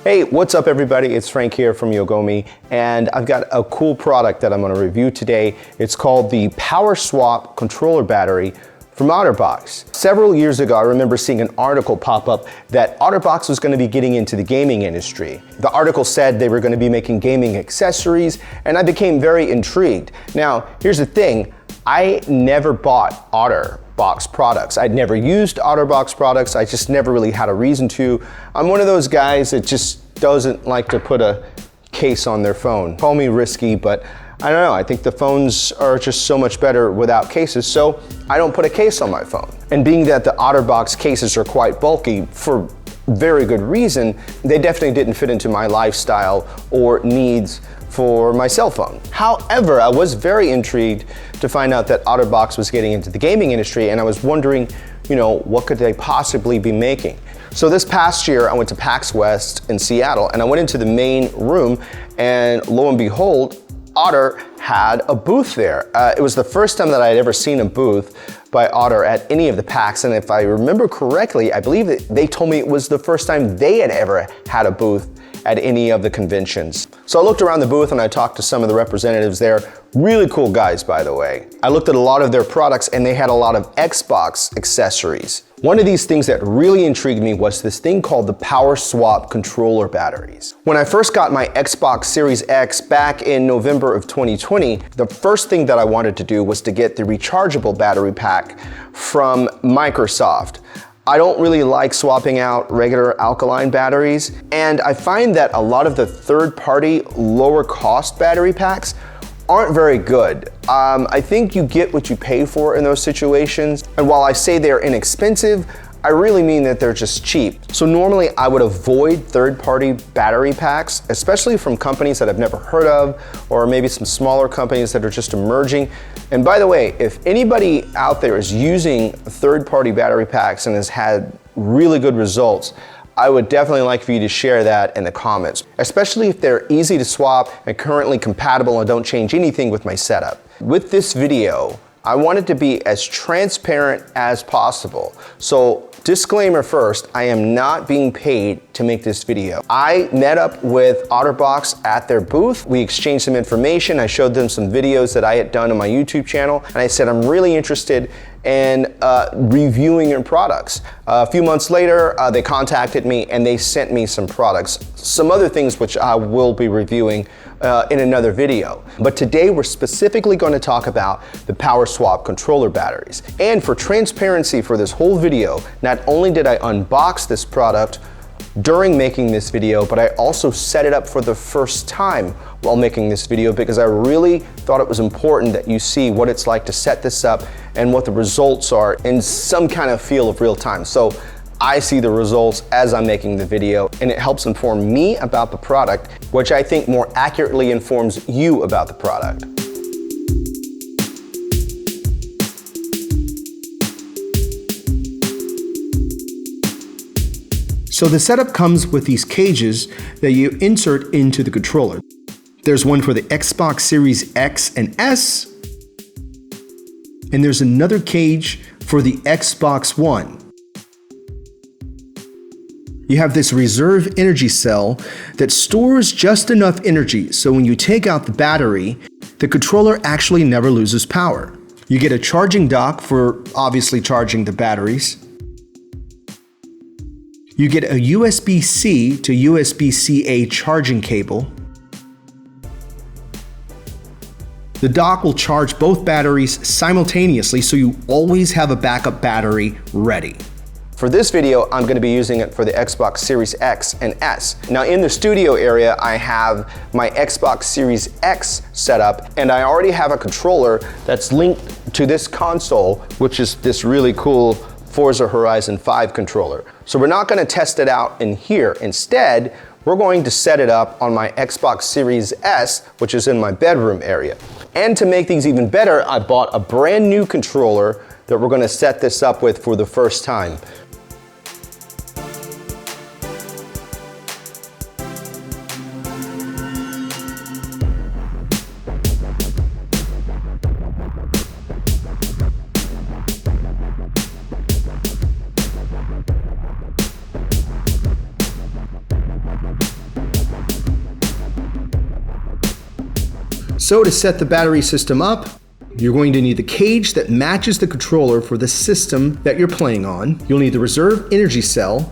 Hey, what's up everybody? It's Frank here from Yogomi, and I've got a cool product that I'm going to review today. It's called the Power Swap Controller Battery from Otterbox. Several years ago, I remember seeing an article pop up that Otterbox was going to be getting into the gaming industry. The article said they were going to be making gaming accessories, and I became very intrigued. Now, here's the thing, I never bought Otterbox products. I'd never used Otterbox products. I just never really had a reason to. I'm one of those guys that just doesn't like to put a case on their phone. Call me risky, but I don't know. I think the phones are just so much better without cases, so I don't put a case on my phone. And being that the Otterbox cases are quite bulky for very good reason, they definitely didn't fit into my lifestyle or needs for my cell phone. However, I was very intrigued to find out that Otterbox was getting into the gaming industry, and I was wondering, what could they possibly be making? So this past year, I went to PAX West in Seattle, and I went into the main room, and lo and behold, Otter had a booth there. It was the first time that I had ever seen a booth by Otter at any of the PAX, and if I remember correctly, I believe that they told me it was the first time they had ever had a booth at any of the conventions. So I looked around the booth and I talked to some of the representatives there. Really cool guys, by the way. I looked at a lot of their products and they had a lot of Xbox accessories. One of these things that really intrigued me was this thing called the Power Swap Controller Batteries. When I first got my Xbox Series X back in November of 2020, the first thing that I wanted to do was to get the rechargeable battery pack from Microsoft. I don't really like swapping out regular alkaline batteries, and I find that a lot of the third-party, lower-cost battery packs aren't very good. I think you get what you pay for in those situations, and while I say they're inexpensive, I really mean that they're just cheap. So normally I would avoid third-party battery packs, especially from companies that I've never heard of, or maybe some smaller companies that are just emerging. And by the way, if anybody out there is using third-party battery packs and has had really good results, I would definitely like for you to share that in the comments, especially if they're easy to swap and currently compatible and don't change anything with my setup. With this video, I want it to be as transparent as possible. So disclaimer first, I am not being paid to make this video. I met up with Otterbox at their booth. We exchanged some information. I showed them some videos that I had done on my YouTube channel. And I said, I'm really interested in reviewing your products. A few months later, they contacted me and they sent me some products, some other things which I will be reviewing in another video. But today we're specifically going to talk about the Power Swap controller batteries. And for transparency for this whole video, not only did I unbox this product during making this video, but I also set it up for the first time while making this video because I really thought it was important that you see what it's like to set this up and what the results are in some kind of feel of real time. So I see the results as I'm making the video, and it helps inform me about the product, which I think more accurately informs you about the product. So the setup comes with these cages that you insert into the controller. There's one for the Xbox Series X and S, and there's another cage for the Xbox One. You have this reserve energy cell that stores just enough energy so when you take out the battery, the controller actually never loses power. You get a charging dock for obviously charging the batteries. You get a USB-C to USB-C-A charging cable. The dock will charge both batteries simultaneously so you always have a backup battery ready. For this video, I'm going to be using it for the Xbox Series X and S. Now in the studio area, I have my Xbox Series X set up, and I already have a controller that's linked to this console, which is this really cool Forza Horizon 5 controller. So we're not going to test it out in here. Instead, we're going to set it up on my Xbox Series S, which is in my bedroom area. And to make things even better, I bought a brand new controller that we're going to set this up with for the first time. So to set the battery system up, you're going to need the cage that matches the controller for the system that you're playing on. You'll need the reserve energy cell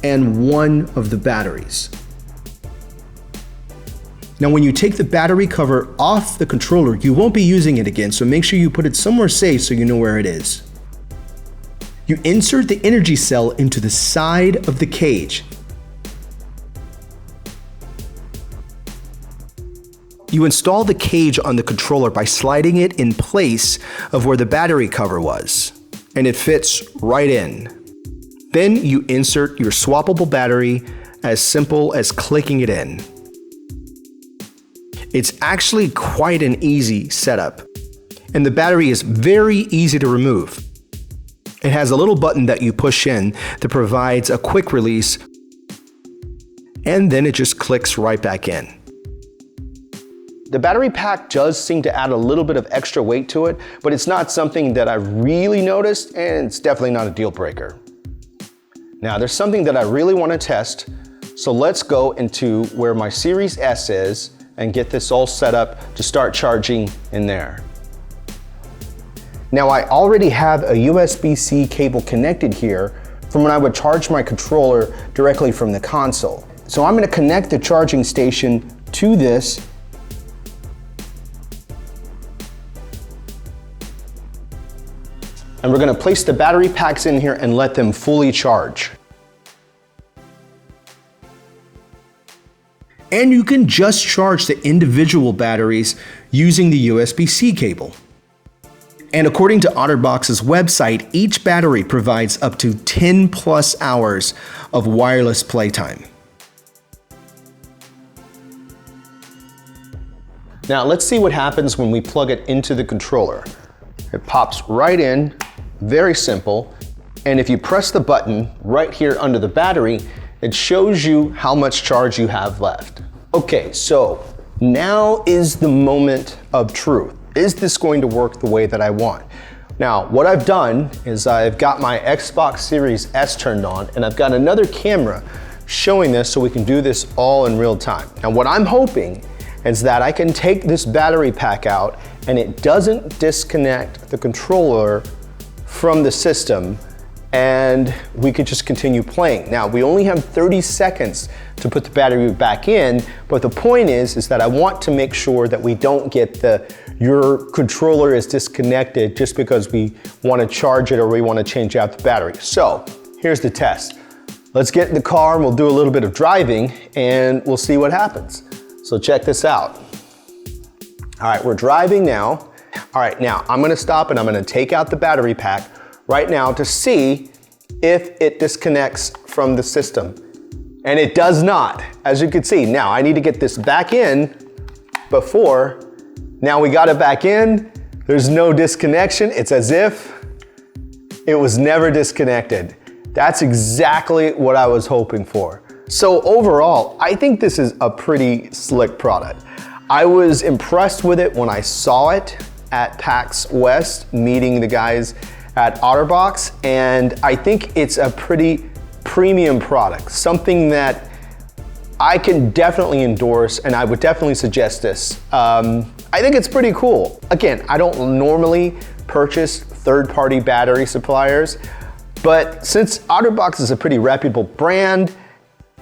and one of the batteries. Now when you take the battery cover off the controller, you won't be using it again, so make sure you put it somewhere safe so you know where it is. You insert the energy cell into the side of the cage. You install the cage on the controller by sliding it in place of where the battery cover was, and it fits right in. Then you insert your swappable battery, as simple as clicking it in. It's actually quite an easy setup, and the battery is very easy to remove. It has a little button that you push in that provides a quick release, and then it just clicks right back in. The battery pack does seem to add a little bit of extra weight to it, but it's not something that I really noticed, and it's definitely not a deal breaker. Now there's something that I really want to test, so let's go into where my Series S is and get this all set up to start charging in there. Now I already have a USB-C cable connected here from when I would charge my controller directly from the console. So I'm going to connect the charging station to this. And we're going to place the battery packs in here and let them fully charge. And you can just charge the individual batteries using the USB-C cable. And according to Otterbox's website, each battery provides up to 10 plus hours of wireless playtime. Now let's see what happens when we plug it into the controller. It pops right in, very simple. And if you press the button right here under the battery, it shows you how much charge you have left. Okay, so now is the moment of truth. Is this going to work the way that I want? Now, what I've done is I've got my Xbox Series S turned on, and I've got another camera showing this so we can do this all in real time. Now, what I'm hoping is that I can take this battery pack out and it doesn't disconnect the controller from the system, and we could just continue playing. Now, we only have 30 seconds to put the battery back in, but the point is that I want to make sure that we don't get your controller is disconnected just because we want to charge it or we want to change out the battery. So here's the test. Let's get in the car and we'll do a little bit of driving and we'll see what happens. So check this out. All right, we're driving now. All right, now I'm going to stop and I'm going to take out the battery pack right now to see if it disconnects from the system. And it does not, as you can see. Now I need to get this back in before. Now we got it back in. There's no disconnection. It's as if it was never disconnected. That's exactly what I was hoping for. So overall, I think this is a pretty slick product. I was impressed with it when I saw it at PAX West, meeting the guys at Otterbox, and I think it's a pretty premium product, something that I can definitely endorse, and I would definitely suggest this. I think it's pretty cool. Again, I don't normally purchase third-party battery suppliers, but since Otterbox is a pretty reputable brand,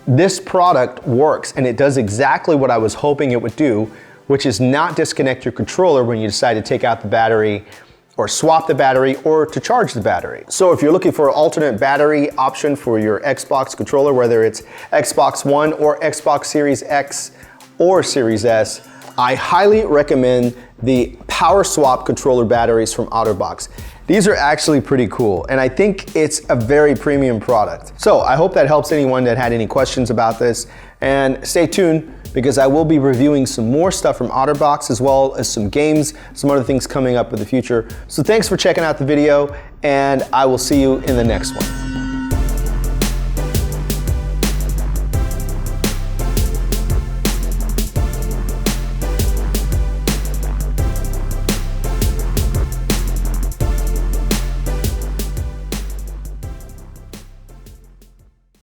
this product works and it does exactly what I was hoping it would do, which is not disconnect your controller when you decide to take out the battery or swap the battery or to charge the battery. So if you're looking for an alternate battery option for your Xbox controller, whether it's Xbox One or Xbox Series X or Series S, I highly recommend the Power Swap controller batteries from Otterbox. These are actually pretty cool, and I think it's a very premium product. So I hope that helps anyone that had any questions about this, and stay tuned because I will be reviewing some more stuff from Otterbox as well as some games, some other things coming up in the future. So thanks for checking out the video, and I will see you in the next one.